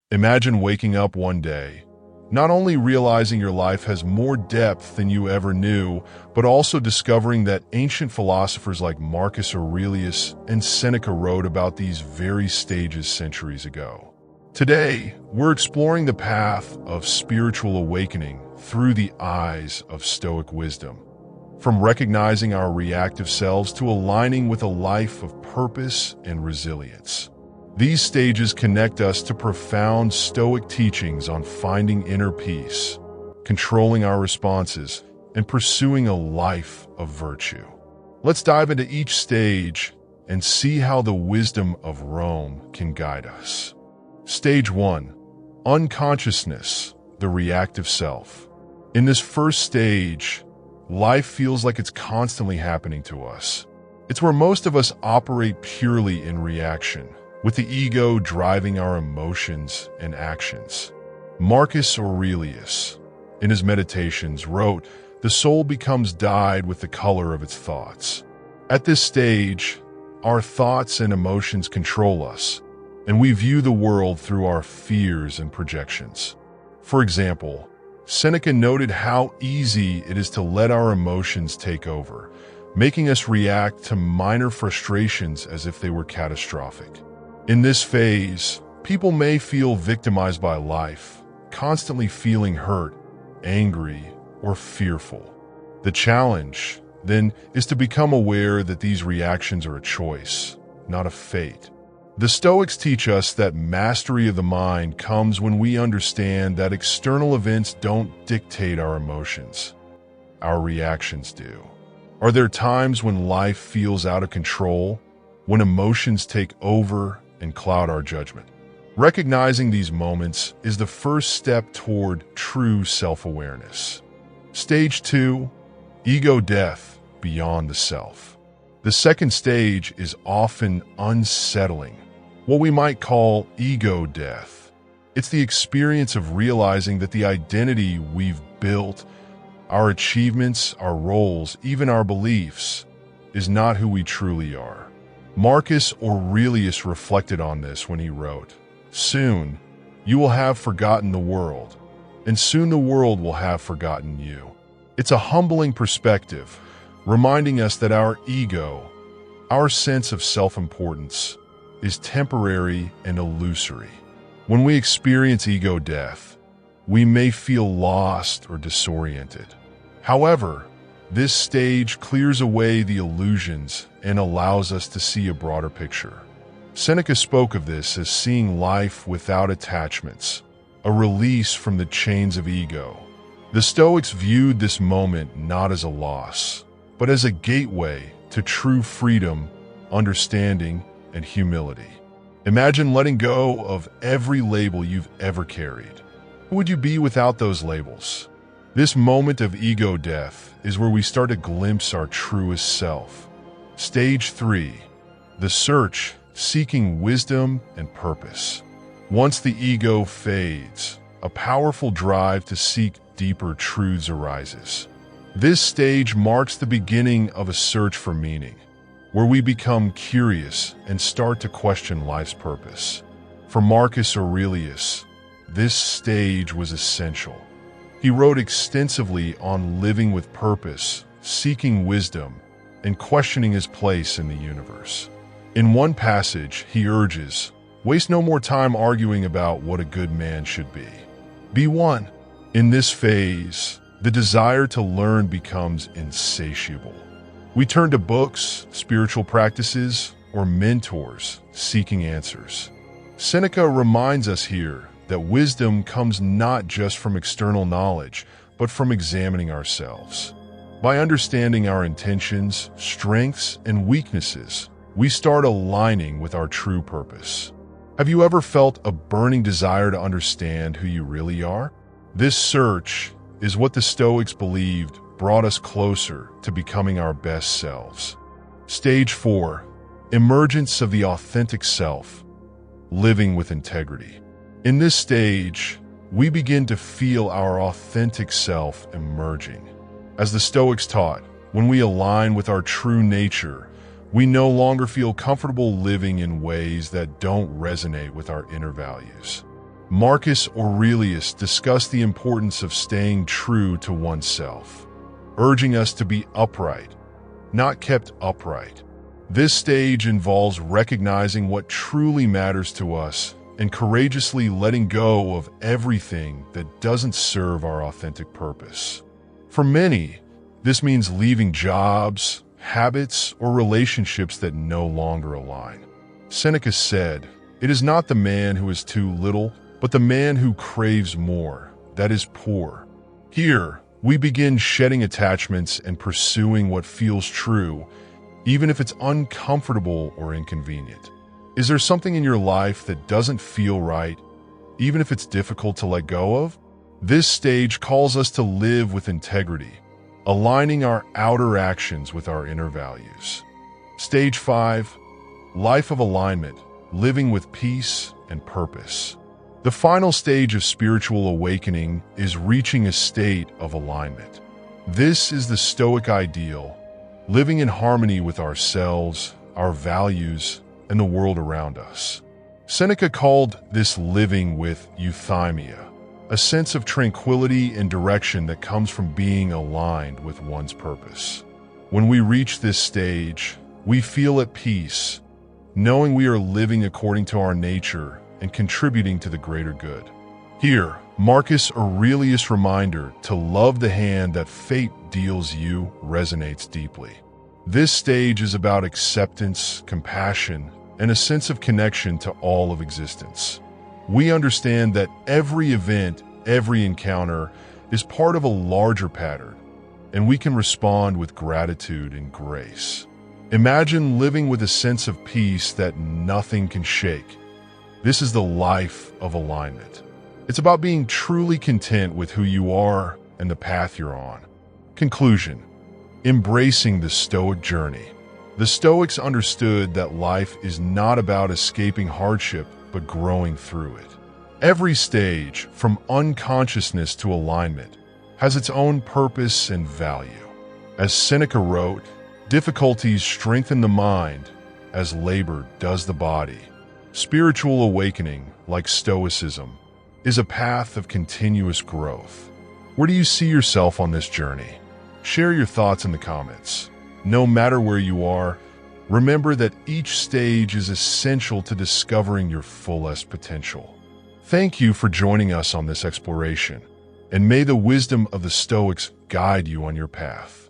Imagine waking up one day, not only realizing your life has more depth than you ever knew, but also discovering that ancient philosophers like Marcus Aurelius and Seneca wrote about these very stages centuries ago. Today, we're exploring the path of spiritual awakening through the eyes of Stoic wisdom, from recognizing our reactive selves to aligning with a life of purpose and resilience. These stages connect us to profound Stoic teachings on finding inner peace, controlling our responses, and pursuing a life of virtue. Let's dive into each stage and see how the wisdom of Rome can guide us. Stage 1. Unconsciousness, the reactive self. In this first stage, life feels like it's constantly happening to us. It's where most of us operate purely in reaction, with the ego driving our emotions and actions. Marcus Aurelius, in his Meditations, wrote, "The soul becomes dyed with the color of its thoughts." At this stage, our thoughts and emotions control us, and we view the world through our fears and projections. For example, Seneca noted how easy it is to let our emotions take over, making us react to minor frustrations as if they were catastrophic. In this phase, people may feel victimized by life, constantly feeling hurt, angry, or fearful. The challenge, then, is to become aware that these reactions are a choice, not a fate. The Stoics teach us that mastery of the mind comes when we understand that external events don't dictate our emotions. Our reactions do. Are there times when life feels out of control, when emotions take over and cloud our judgment? Recognizing these moments is the first step toward true self-awareness. Stage 2. Ego death beyond the self. The second stage is often unsettling, what we might call ego death. It's the experience of realizing that the identity we've built, our achievements, our roles, even our beliefs, is not who we truly are. Marcus Aurelius reflected on this when he wrote, "Soon you will have forgotten the world, and soon the world will have forgotten you." It's a humbling perspective, reminding us that our ego, our sense of self-importance, is temporary and illusory. When we experience ego death, we may feel lost or disoriented. However, this stage clears away the illusions and allows us to see a broader picture. Seneca spoke of this as seeing life without attachments, a release from the chains of ego. The Stoics viewed this moment not as a loss, but as a gateway to true freedom, understanding, and humility. Imagine letting go of every label you've ever carried. Who would you be without those labels? This moment of ego death is where we start to glimpse our truest self. Stage 3. The search, seeking wisdom and purpose. Once the ego fades, a powerful drive to seek deeper truths arises. This stage marks the beginning of a search for meaning, where we become curious and start to question life's purpose. For Marcus Aurelius, this stage was essential. He wrote extensively on living with purpose, seeking wisdom, and questioning his place in the universe. In one passage, he urges, "Waste no more time arguing about what a good man should be. Be one." In this phase, the desire to learn becomes insatiable. We turn to books, spiritual practices, or mentors seeking answers. Seneca reminds us here that wisdom comes not just from external knowledge, but from examining ourselves. By understanding our intentions, strengths, and weaknesses, we start aligning with our true purpose. Have you ever felt a burning desire to understand who you really are? This search is what the Stoics believed brought us closer to becoming our best selves. Stage 4. Emergence of the authentic self, living with integrity. In this stage, we begin to feel our authentic self emerging. As the Stoics taught, when we align with our true nature, we no longer feel comfortable living in ways that don't resonate with our inner values. Marcus Aurelius discussed the importance of staying true to oneself, urging us to be upright, not kept upright. This stage involves recognizing what truly matters to us and courageously letting go of everything that doesn't serve our authentic purpose. For many, this means leaving jobs, habits, or relationships that no longer align. Seneca said, "It is not the man who is too little, but the man who craves more, that is poor." Here, we begin shedding attachments and pursuing what feels true, even if it's uncomfortable or inconvenient. Is there something in your life that doesn't feel right, even if it's difficult to let go of? This stage calls us to live with integrity, aligning our outer actions with our inner values. Stage 5, life of alignment, living with peace and purpose. The final stage of spiritual awakening is reaching a state of alignment. This is the Stoic ideal, living in harmony with ourselves, our values, and the world around us. Seneca called this living with euthymia, a sense of tranquility and direction that comes from being aligned with one's purpose. When we reach this stage, we feel at peace, knowing we are living according to our nature and contributing to the greater good. Here, Marcus Aurelius' reminder to love the hand that fate deals you resonates deeply. This stage is about acceptance, compassion, and a sense of connection to all of existence. We understand that every event, every encounter is part of a larger pattern, and we can respond with gratitude and grace. Imagine living with a sense of peace that nothing can shake. This is the life of alignment. It's about being truly content with who you are and the path you're on. Conclusion: embracing the Stoic journey. The Stoics understood that life is not about escaping hardship, but growing through it. Every stage, from unconsciousness to alignment, has its own purpose and value. As Seneca wrote, difficulties strengthen the mind as labor does the body. Spiritual awakening, like Stoicism, is a path of continuous growth. Where do you see yourself on this journey? Share your thoughts in the comments. No matter where you are, remember that each stage is essential to discovering your fullest potential. Thank you for joining us on this exploration, and may the wisdom of the Stoics guide you on your path.